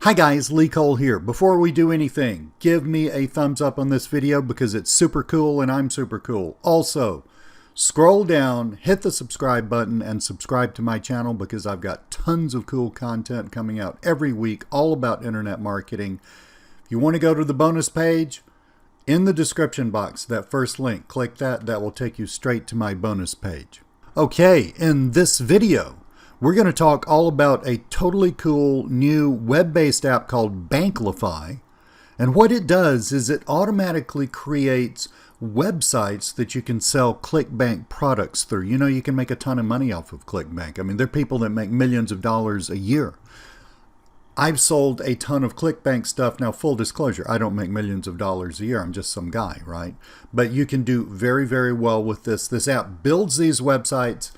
Hi guys, Lee Cole here. Before we do anything, give me a thumbs up on this video because it's super cool and I'm super cool. Also, scroll down, hit the subscribe button and subscribe to my channel because I've got tons of cool content coming out every week all about internet marketing. If you want to go to the bonus page, in the description box, that first link, click that. That will take you straight to my bonus page. Okay, in this video, we're going to talk all about a totally cool new web-based app called Banklify. And what it does is it automatically creates websites that you can sell ClickBank products through. You know, you can make a ton of money off of ClickBank. I mean, there are people that make millions of dollars a year. I've sold a ton of ClickBank stuff. Now, full disclosure, I don't make millions of dollars a year. I'm just some guy, right? But you can do very, very well with this. This app builds these websites.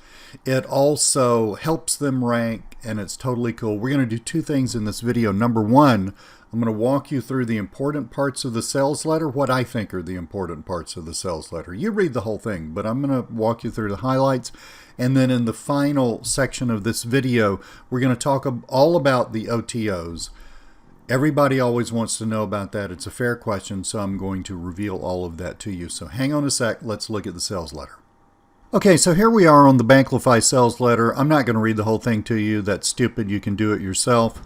It also helps them rank, and it's totally cool. We're going to do two things in this video. Number one, I'm going to walk you through the important parts of the sales letter, what I think are the important parts of the sales letter. You read the whole thing, but I'm going to walk you through the highlights. And then in the final section of this video, we're going to talk all about the OTOs. Everybody always wants to know about that. It's a fair question, so I'm going to reveal all of that to you. So hang on a sec. Let's look at the sales letter. Okay, so here we are on the Banklify sales letter. I'm not going to read the whole thing to you. That's stupid. You can do it yourself.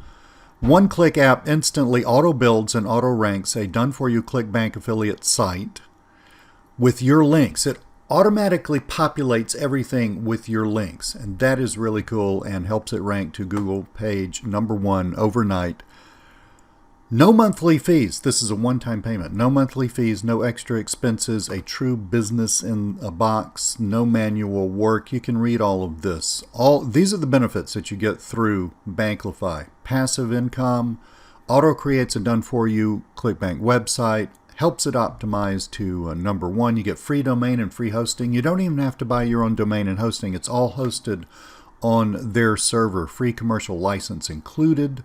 One-click app instantly auto-builds and auto-ranks a done-for-you ClickBank affiliate site with your links. It automatically populates everything with your links, and that is really cool and helps it rank to Google page #1 overnight. No monthly fees. This is a one-time payment. No monthly fees, no extra expenses, a true business in a box, no manual work. You can read all of this. These are the benefits that you get through Banklify. Passive income, auto creates a done-for-you ClickBank website, helps it optimize to #1. You get free domain and free hosting. You don't even have to buy your own domain and hosting. It's all hosted on their server. Free commercial license included.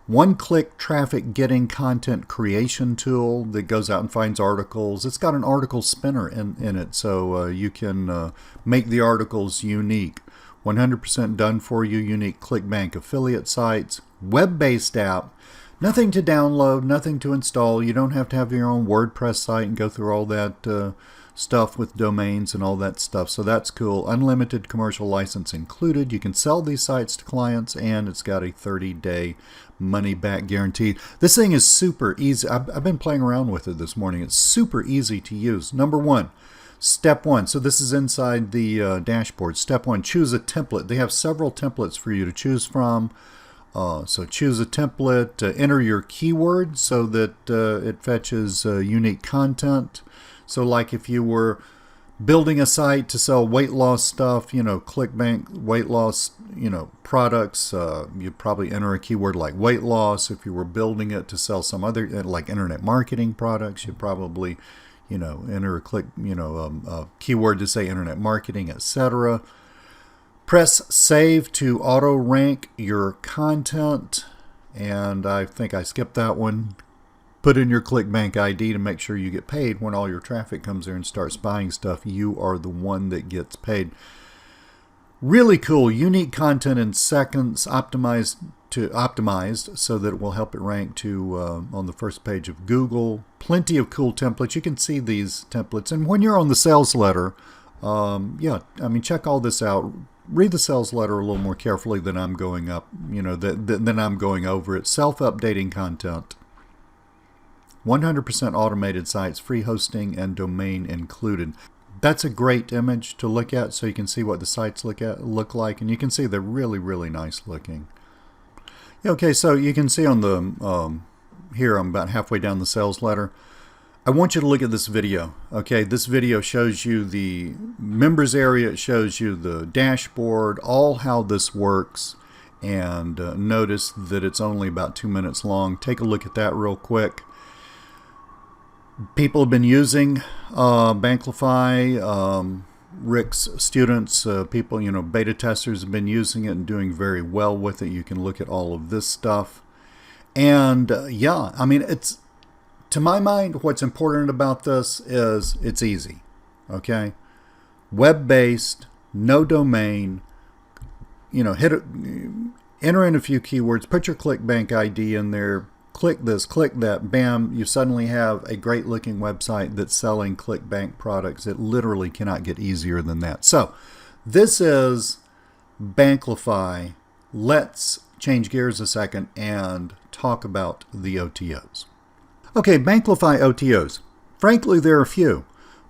One-click traffic getting content creation tool that goes out and finds articles. It's got an article spinner in it, so you can make the articles unique. 100% done for you, unique ClickBank affiliate sites. Web-based app. Nothing to download, nothing to install. You don't have to have your own WordPress site and go through all that stuff with domains and all that stuff. So that's cool. Unlimited commercial license included. You can sell these sites to clients, and it's got a 30-day money-back guarantee. This thing is super easy. I've been playing around with it this morning. It's super easy to use. #1, step 1. So this is inside the dashboard. Step 1, choose a template. They have several templates for you to choose from. So choose a template, enter your keyword so that it fetches unique content. So like if you were building a site to sell weight loss stuff, you know, ClickBank weight loss, you know, products, you'd probably enter a keyword like weight loss. If you were building it to sell some other, like internet marketing products, you'd probably, you know, enter a keyword to say internet marketing, etc. Press save to auto rank your content, and I think I skipped that one. Put in your ClickBank ID to make sure you get paid when all your traffic comes there and starts buying stuff. You are the one that gets paid. Really cool, unique content in seconds, optimized so that it will help it rank to on the first page of Google. Plenty of cool templates. You can see these templates, and when you're on the sales letter, yeah, I mean, check all this out. Read the sales letter a little more carefully than I'm going than I'm going over it. Self-updating content. 100% automated sites, free hosting and domain included. That's a great image to look at so you can see what the sites look like, and you can see they're really, really nice looking. Okay, so you can see on the here I'm about halfway down the sales letter. I want you to look at this video. Okay, this video shows you the members area, it shows you the dashboard, all how this works, and notice that it's only about 2 minutes long. Take a look at that real quick. People have been using Banklify. Rick's students, people, you know, beta testers have been using it and doing very well with it. You can look at all of this stuff. And yeah, I mean, it's, to my mind, what's important about this is it's easy. Okay? Web-based, no domain, you know, enter in a few keywords, put your ClickBank ID in there, click this, click that, bam, you suddenly have a great looking website that's selling ClickBank products. It literally cannot get easier than that. So this is Banklify. Let's change gears a second and talk about the OTOs. Okay, Banklify OTOs. Frankly, there are a few,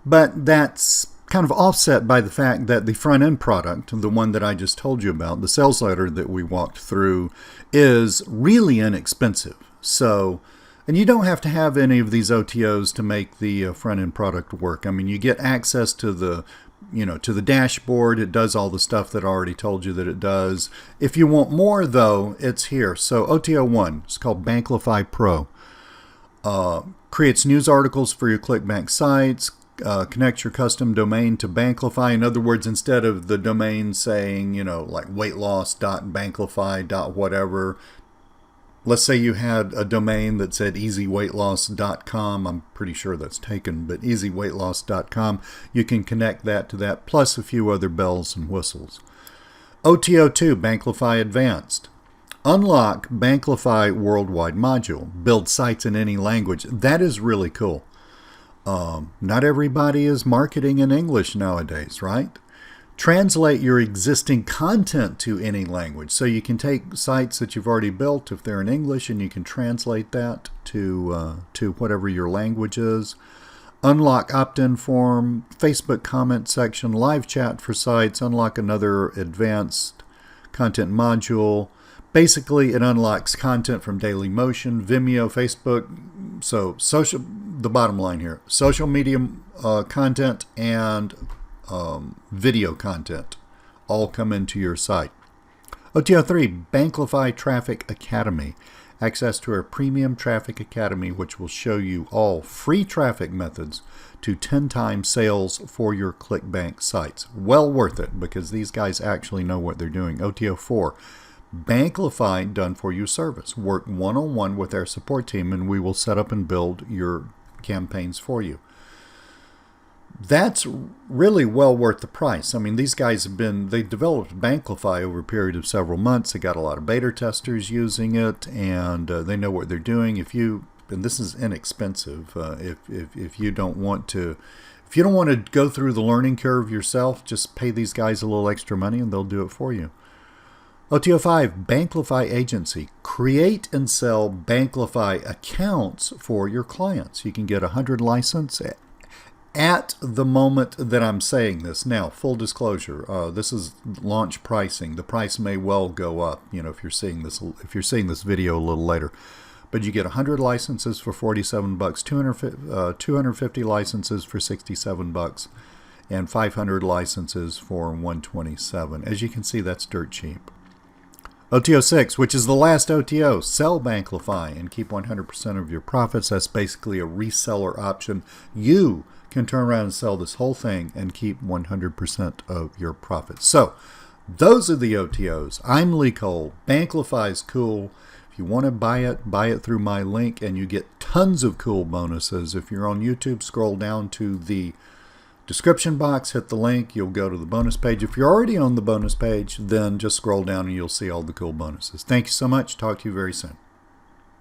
but that's kind of offset by the fact that the front end product, the one that I just told you about, the sales letter that we walked through, is really inexpensive. So, and you don't have to have any of these OTOs to make the front end product work. I mean, you get access to the to the dashboard. It does all the stuff that I already told you that it does. If you want more though, it's here. So OTO 1, it's called Banklify Pro. Creates news articles for your ClickBank sites, connects your custom domain to Banklify. In other words, instead of the domain saying, like weightloss.banklify.whatever, let's say you had a domain that said easyweightloss.com. I'm pretty sure that's taken, but easyweightloss.com. You can connect that to that, plus a few other bells and whistles. OTO 2, Banklify Advanced. Unlock Banklify Worldwide Module. Build sites in any language. That is really cool. Not everybody is marketing in English nowadays, right? Translate your existing content to any language. So you can take sites that you've already built, if they're in English, and you can translate that to whatever your language is. Unlock opt-in form, Facebook comment section, live chat for sites, unlock another advanced content module. Basically, it unlocks content from Dailymotion, Vimeo, Facebook. So the bottom line here, social media content and video content all come into your site. OTO 3, Banklify Traffic Academy. Access to our premium traffic academy, which will show you all free traffic methods to 10 times sales for your ClickBank sites. Well worth it, because these guys actually know what they're doing. OTO 4, Banklify Done For You service. Work one-on-one with our support team and we will set up and build your campaigns for you. That's really well worth the price. I mean, these guys they developed Banklify over a period of several months. They got a lot of beta testers using it, and they know what they're doing. And this is inexpensive. If you don't want to go through the learning curve yourself, just pay these guys a little extra money and they'll do it for you. OTO 5, Banklify Agency. Create and sell Banklify accounts for your clients. You can get 100 license at the moment that I'm saying this. Now, full disclosure, this is launch pricing. The price may well go up, if you're seeing this video a little later. But you get 100 licenses for $47, 250 licenses for $67, and 500 licenses for $127. As you can see, that's dirt cheap. OTO 6, which is the last OTO, sell Banklify and keep 100% of your profits. That's basically a reseller option. You can turn around and sell this whole thing and keep 100% of your profits. So those are the OTOs. I'm Lee Cole. Banklify is cool. If you want to buy it through my link, and you get tons of cool bonuses. If you're on YouTube, scroll down to the description box, hit the link, you'll go to the bonus page. If you're already on the bonus page, then just scroll down and you'll see all the cool bonuses. Thank you so much. Talk to you very soon.